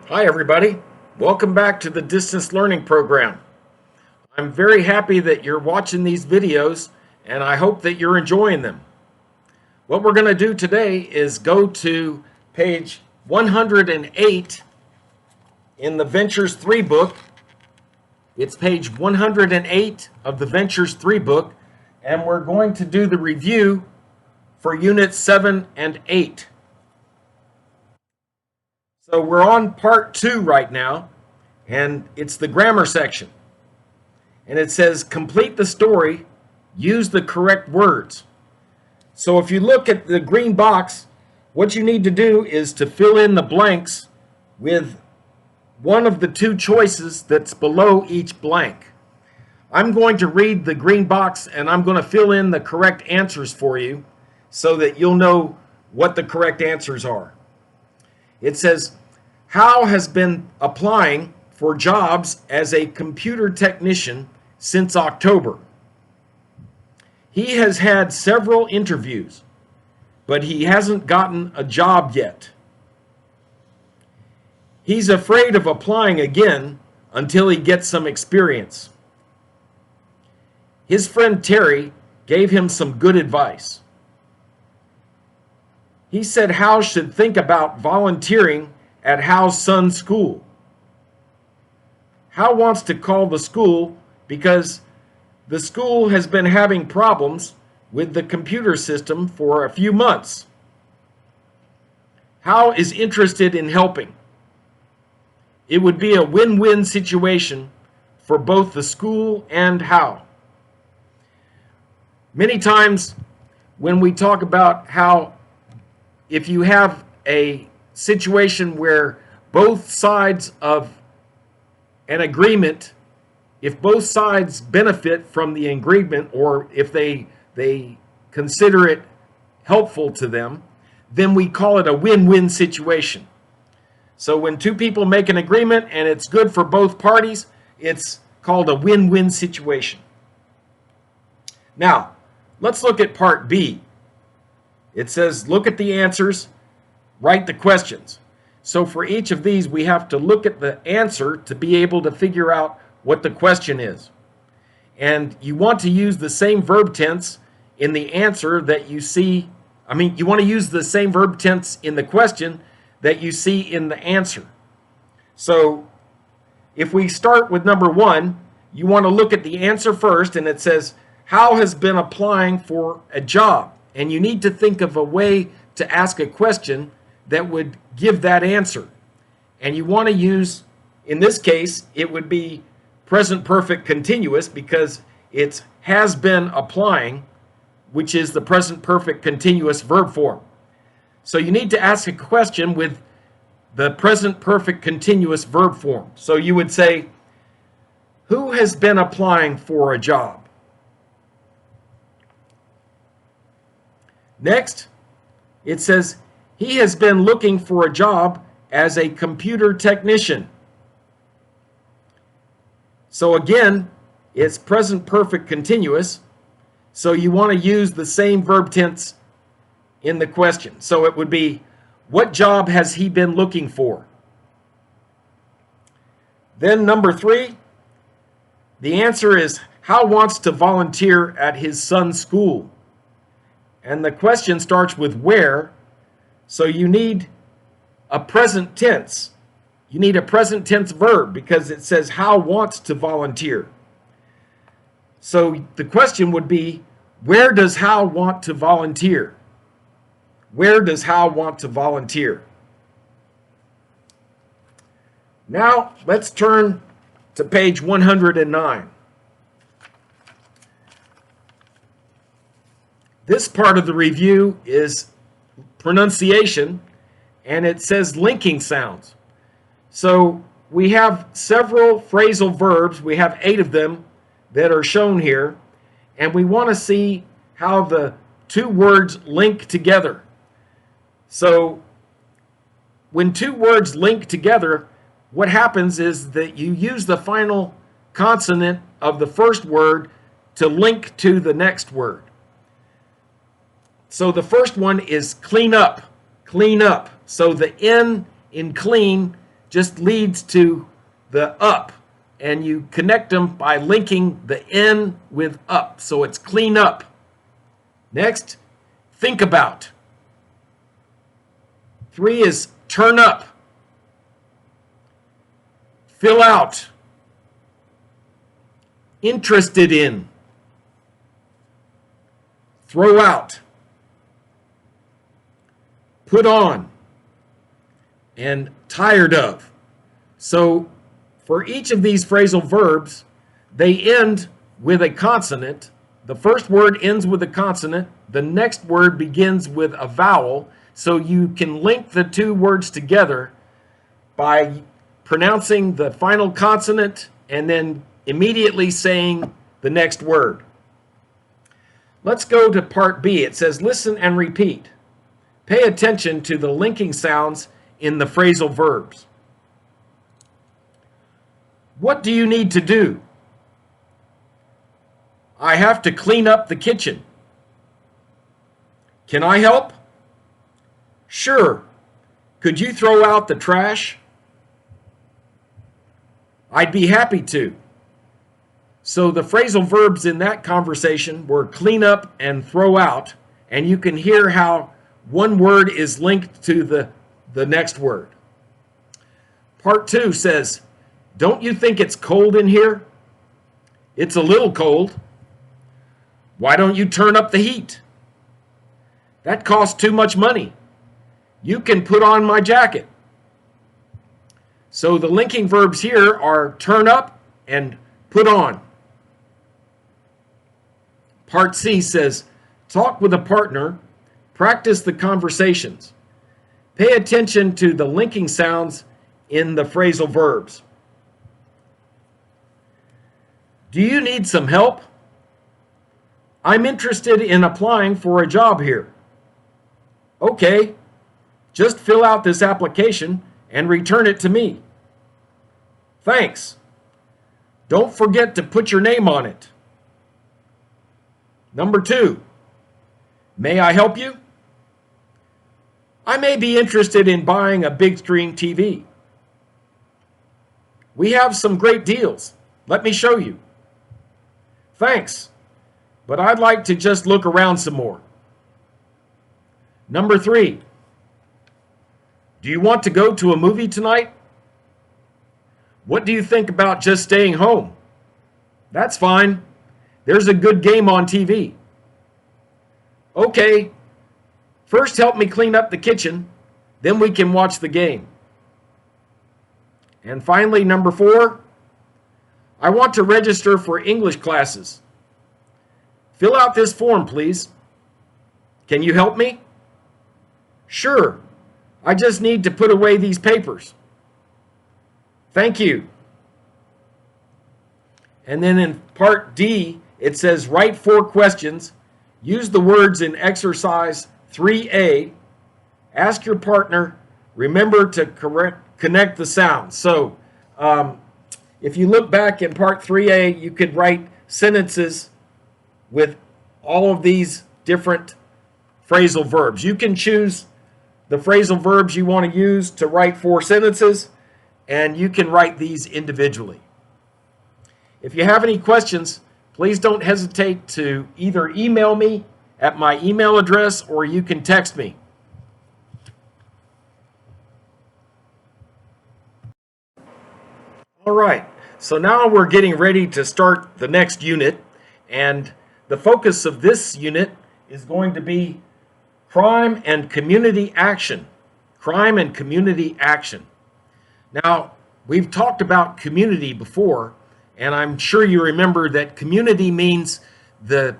Hi everybody, welcome back to the distance learning program. I'm very happy that you're watching these videos and I hope that you're enjoying them. What we're going to do today is go to page 108 in the Ventures3 book. It's page 108 of the Ventures3 book, and we're going to do the review for units 7 and 8. So we're on part 2 right now, and it's the grammar section. And it says, complete the story, use the correct words. So if you look at the green box, what you need to do is to fill in the blanks with one of the two choices that's below each blank. I'm going to read the green box and I'm going to fill in the correct answers for you so that you'll know what the correct answers are. It says, Hal has been applying for jobs as a computer technician since October. He has had several interviews, but he hasn't gotten a job yet. He's afraid of applying again until he gets some experience. His friend Terry gave him some good advice. He said Hal should think about volunteering at Hal's son's school. Hal wants to call the school because the school has been having problems with the computer system for a few months. Hal is interested in helping. It would be a win-win situation for both the school and Hal. Many times when we talk about how if you have a situation where both sides of an agreement, if both sides benefit from the agreement or if they consider it helpful to them, then we call it a win-win situation. So when two people make an agreement and it's good for both parties, it's called a win-win situation. Now, let's look at part B. It says, look at the answers, write the questions. So for each of these, we have to look at the answer to be able to figure out what the question is. And you want to use the same verb tense in the answer that you see. You want to use the same verb tense in the question that you see in the answer. So if we start with number 1, you want to look at the answer first, and it says, Hal has been applying for a job. And you need to think of a way to ask a question that would give that answer. And you want to use, in this case, it would be present perfect continuous because it has been applying, which is the present perfect continuous verb form. So you need to ask a question with the present perfect continuous verb form. So you would say, who has been applying for a job? Next, it says, he has been looking for a job as a computer technician. So again, it's present perfect continuous. So you want to use the same verb tense in the question. So it would be, what job has he been looking for? Then number 3, the answer is, Hal wants to volunteer at his son's school. And the question starts with where, so you need a present tense. You need a present tense verb because it says Hal wants to volunteer. So the question would be, where does Hal want to volunteer? Where does Hal want to volunteer? Now let's turn to page 109. This part of the review is pronunciation, and it says linking sounds. So we have several phrasal verbs. We have 8 of them that are shown here, and we want to see how the two words link together. So when two words link together, what happens is that you use the final consonant of the first word to link to the next word. So the first one is clean up, clean up. So the N in clean just leads to the up, and you connect them by linking the N with up. So it's clean up. Next, think about. 3 is turn up. Fill out. Interested in. Throw out. Put on. And tired of. So for each of these phrasal verbs, they end with a consonant. The first word ends with a consonant. The next word begins with a vowel. So you can link the two words together by pronouncing the final consonant and then immediately saying the next word. Let's go to part B. It says, listen and repeat. Pay attention to the linking sounds in the phrasal verbs. What do you need to do? I have to clean up the kitchen. Can I help? Sure. Could you throw out the trash? I'd be happy to. So the phrasal verbs in that conversation were clean up and throw out, and you can hear how one word is linked to the next word. Part 2 says, don't you think it's cold in here? It's a little cold. Why don't you turn up the heat? That costs too much money. You can put on my jacket. So the linking verbs here are turn up and put on. Part C says, talk with a partner, practice the conversations. Pay attention to the linking sounds in the phrasal verbs. Do you need some help? I'm interested in applying for a job here. Okay, just fill out this application and return it to me. Thanks. Don't forget to put your name on it. Number 2, may I help you? I may be interested in buying a big screen TV. We have some great deals. Let me show you. Thanks, but I'd like to just look around some more. Number 3, do you want to go to a movie tonight? What do you think about just staying home? That's fine. There's a good game on TV. Okay, first help me clean up the kitchen, then we can watch the game. And finally, number 4, I want to register for English classes. Fill out this form, please. Can you help me? Sure. I just need to put away these papers. Thank you. And then in part D, it says write 4 questions. Use the words in exercise 3A. Ask your partner. Remember to connect the sounds. So if you look back in part 3A, you could write sentences with all of these different phrasal verbs. You can choose the phrasal verbs you want to use to write 4 sentences, and you can write these individually. If you have any questions, please don't hesitate to either email me at my email address or you can text me. All right, so now we're getting ready to start the next unit, and the focus of this unit is going to be crime and community action. Crime and community action. Now, we've talked about community before, and I'm sure you remember that community means the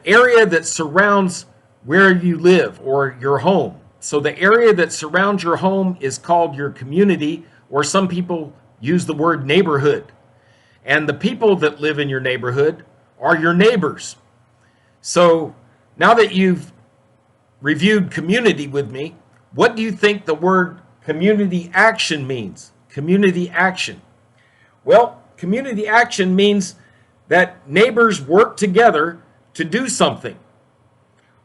area that surrounds where you live or your home. So the area that surrounds your home is called your community, or some people use the word neighborhood. And the people that live in your neighborhood are your neighbors. So now that you've reviewed community with me, what do you think the word community action means? Community action. Well, community action means that neighbors work together to do something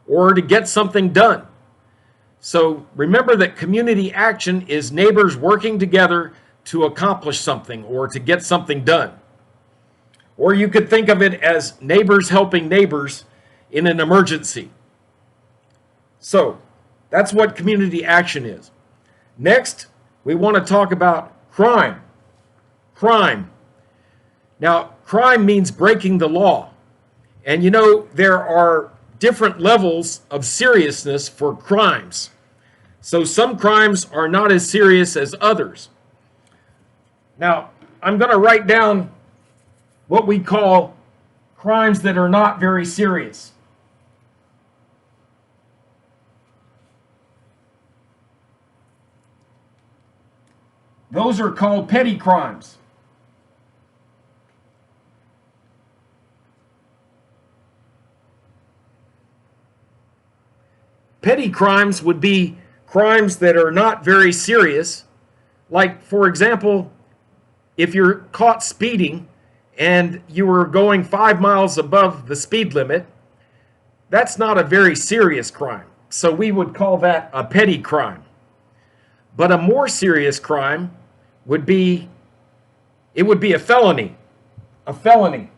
or to get something done. So remember that community action is neighbors working together to accomplish something or to get something done. Or you could think of it as neighbors helping neighbors in an emergency. So that's what community action is. Next, we want to talk about crime. Crime. Now, crime means breaking the law. And you know, there are different levels of seriousness for crimes. So some crimes are not as serious as others. Now, I'm going to write down what we call crimes that are not very serious. Those are called petty crimes. Petty crimes would be crimes that are not very serious. Like, for example, if you're caught speeding and you were going 5 miles above the speed limit, that's not a very serious crime. So we would call that a petty crime. But a more serious crime would be, it would be a felony. A felony.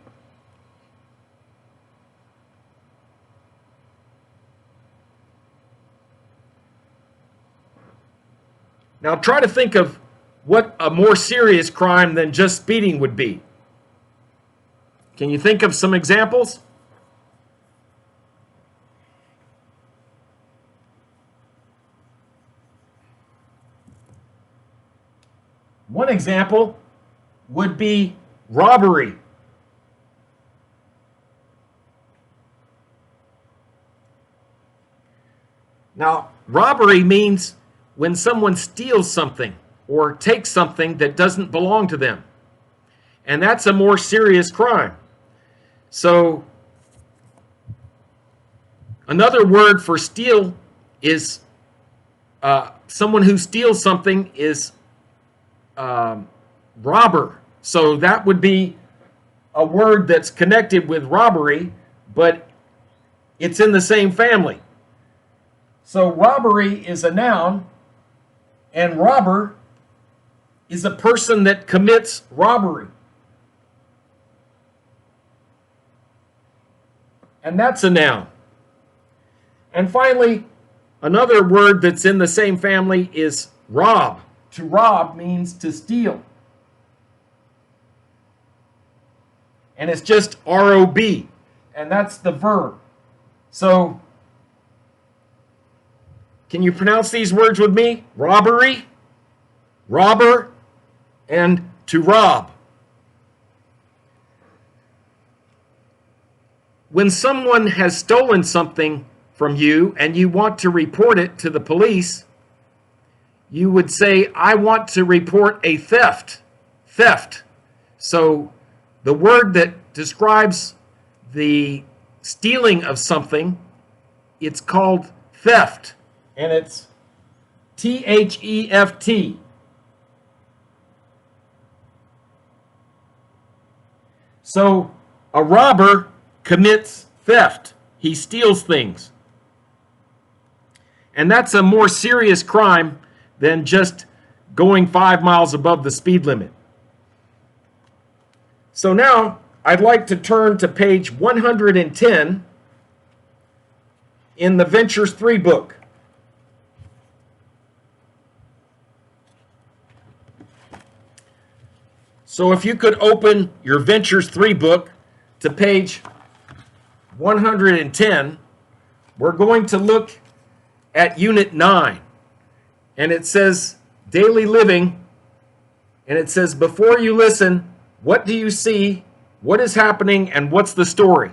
Now try to think of what a more serious crime than just speeding would be. Can you think of some examples? One example would be robbery. Now, robbery means when someone steals something or takes something that doesn't belong to them. And that's a more serious crime. So, another word for steal is someone who steals something is robber. So that would be a word that's connected with robbery, but it's in the same family. So robbery is a noun, and robber is a person that commits robbery. And that's a noun. And finally, another word that's in the same family is rob. To rob means to steal. And it's just R-O-B. And that's the verb. So, can you pronounce these words with me? Robbery, robber, and to rob. When someone has stolen something from you and you want to report it to the police, you would say, I want to report a theft. Theft. So the word that describes the stealing of something, it's called theft. And it's T-H-E-F-T. So a robber commits theft. He steals things. And that's a more serious crime than just going 5 miles above the speed limit. So now I'd like to turn to page 110 in the Ventures3 book. So if you could open your Ventures3 book to page 110, we're going to look at Unit 9. And it says daily living, and it says before you listen, what do you see, what is happening, and what's the story?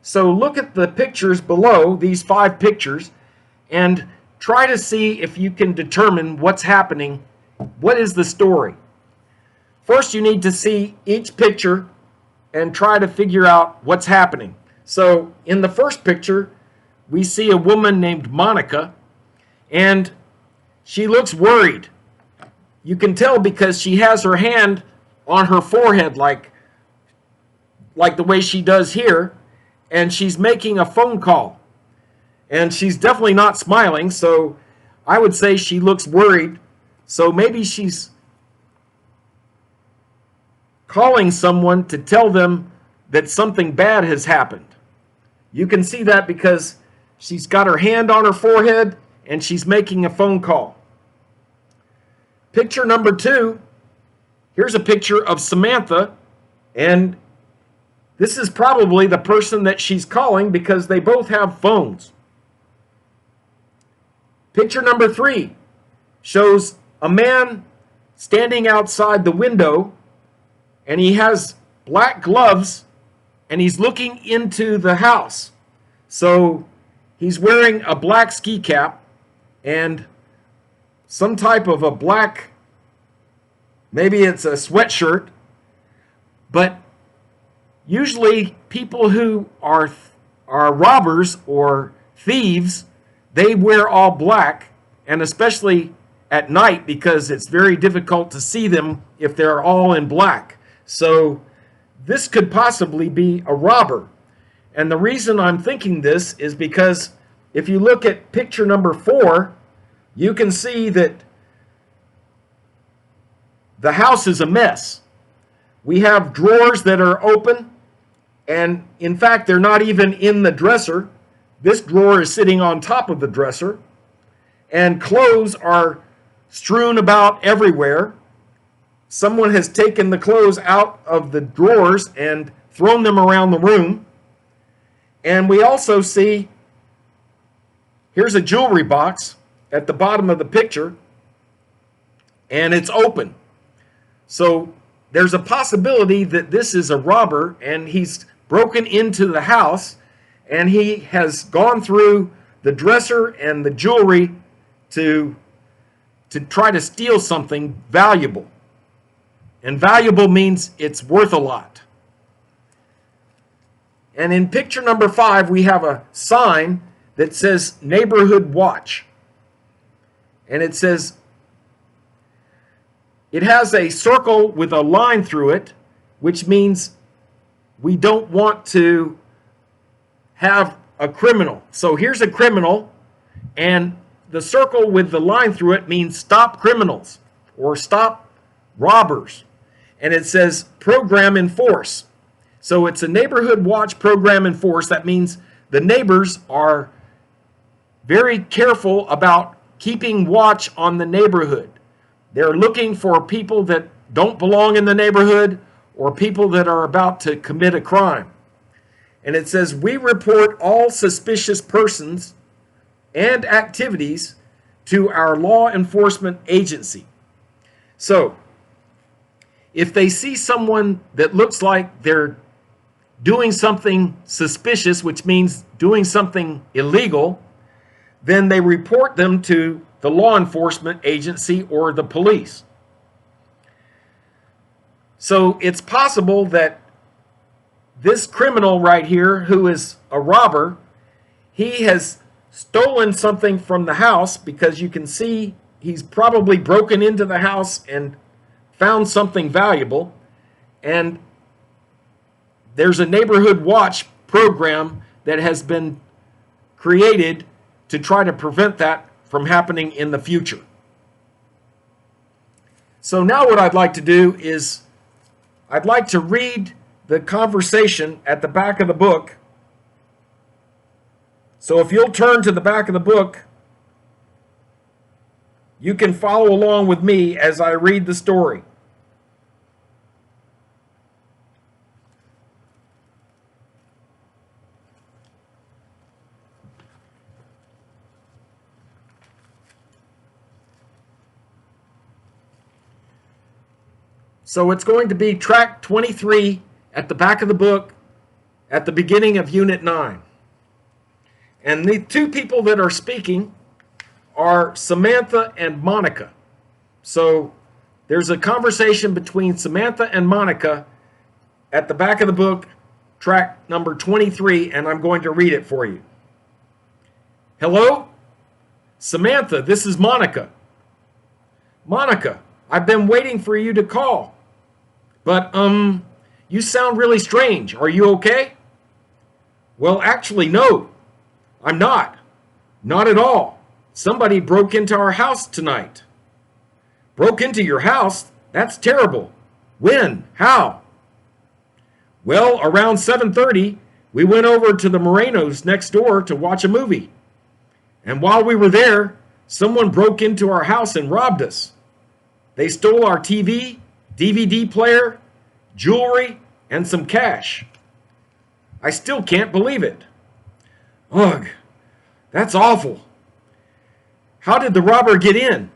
So look at the pictures below, these 5 pictures, and try to see if you can determine what's happening, what is the story. First, you need to see each picture and try to figure out what's happening. So in the first picture, we see a woman named Monica, and she looks worried. You can tell because she has her hand on her forehead like the way she does here, and she's making a phone call. And she's definitely not smiling, so I would say she looks worried. So maybe she's calling someone to tell them that something bad has happened. You can see that because she's got her hand on her forehead and she's making a phone call. Picture number 2. Here's a picture of Samantha, and this is probably the person that she's calling because they both have phones. Picture number 3 shows a man standing outside the window, and he has black gloves, and he's looking into the house. So he's wearing a black ski cap and some type of a black, maybe it's a sweatshirt, but usually people who are robbers or thieves, they wear all black, and especially at night because it's very difficult to see them if they're all in black. So this could possibly be a robber. And the reason I'm thinking this is because if you look at picture number 4, you can see that the house is a mess. We have drawers that are open, and in fact, they're not even in the dresser. This drawer is sitting on top of the dresser, and clothes are strewn about everywhere. Someone has taken the clothes out of the drawers and thrown them around the room. And we also see, here's a jewelry box at the bottom of the picture, and it's open. So there's a possibility that this is a robber, and he's broken into the house, and he has gone through the dresser and the jewelry to try to steal something valuable. And valuable means it's worth a lot. And in picture number 5, we have a sign that says Neighborhood Watch. And it says, it has a circle with a line through it, which means we don't want to have a criminal. So here's a criminal, and the circle with the line through it means stop criminals or stop robbers. And it says program in force. So it's a neighborhood watch program in force. That means the neighbors are very careful about keeping watch on the neighborhood. They're looking for people that don't belong in the neighborhood or people that are about to commit a crime. And it says, we report all suspicious persons and activities to our law enforcement agency. So, if they see someone that looks like they're doing something suspicious, which means doing something illegal, then they report them to the law enforcement agency or the police. So it's possible that this criminal right here, who is a robber, he has stolen something from the house, because you can see he's probably broken into the house and found something valuable, and there's a neighborhood watch program that has been created to try to prevent that from happening in the future. So now what I'd like to do is I'd like to read the conversation at the back of the book. So if you'll turn to the back of the book, you can follow along with me as I read the story. So it's going to be track 23 at the back of the book at the beginning of Unit 9. And the two people that are speaking are Samantha and Monica. So there's a conversation between Samantha and Monica at the back of the book, track number 23, and I'm going to read it for you. Hello? Samantha, this is Monica. Monica, I've been waiting for you to call. But, you sound really strange. Are you okay? Well, actually, no, I'm not. Not at all. Somebody broke into our house tonight. Broke into your house? That's terrible. When? How? Well, around 7:30, we went over to the Morenos next door to watch a movie. And while we were there, someone broke into our house and robbed us. They stole our TV, DVD player, jewelry, and some cash. I still can't believe it. Ugh, that's awful. How did the robber get in?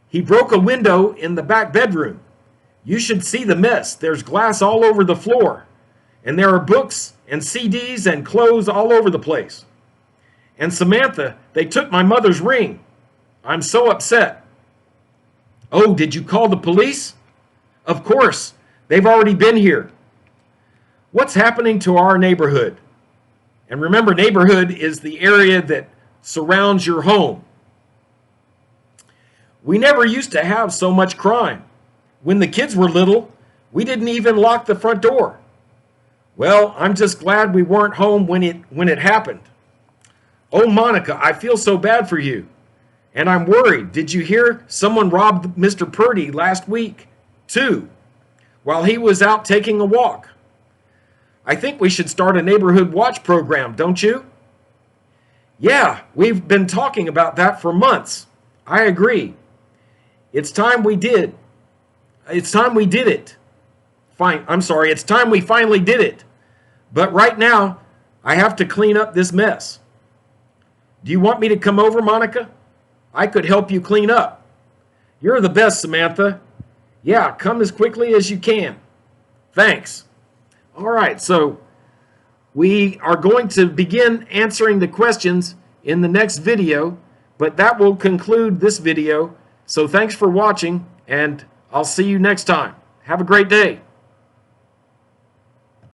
He broke a window in the back bedroom. You should see the mess. There's glass all over the floor. And there are books and CDs and clothes all over the place. And Samantha, they took my mother's ring. I'm so upset. Oh, did you call the police? Of course. They've already been here. What's happening to our neighborhood? And remember, neighborhood is the area that surrounds your home. We never used to have so much crime. When the kids were little, we didn't even lock the front door. Well, I'm just glad we weren't home when it happened. Oh, Monica, I feel so bad for you. And I'm worried. Did you hear someone robbed Mr. Purdy last week, too, while he was out taking a walk? I think we should start a neighborhood watch program, don't you? Yeah, we've been talking about that for months. I agree. It's time we did. It's time we did it. It's time we finally did it. But right now, I have to clean up this mess. Do you want me to come over, Monica? I could help you clean up. You're the best, Samantha. Yeah, come as quickly as you can. Thanks. All right, so we are going to begin answering the questions in the next video, but that will conclude this video. So thanks for watching, and I'll see you next time. Have a great day.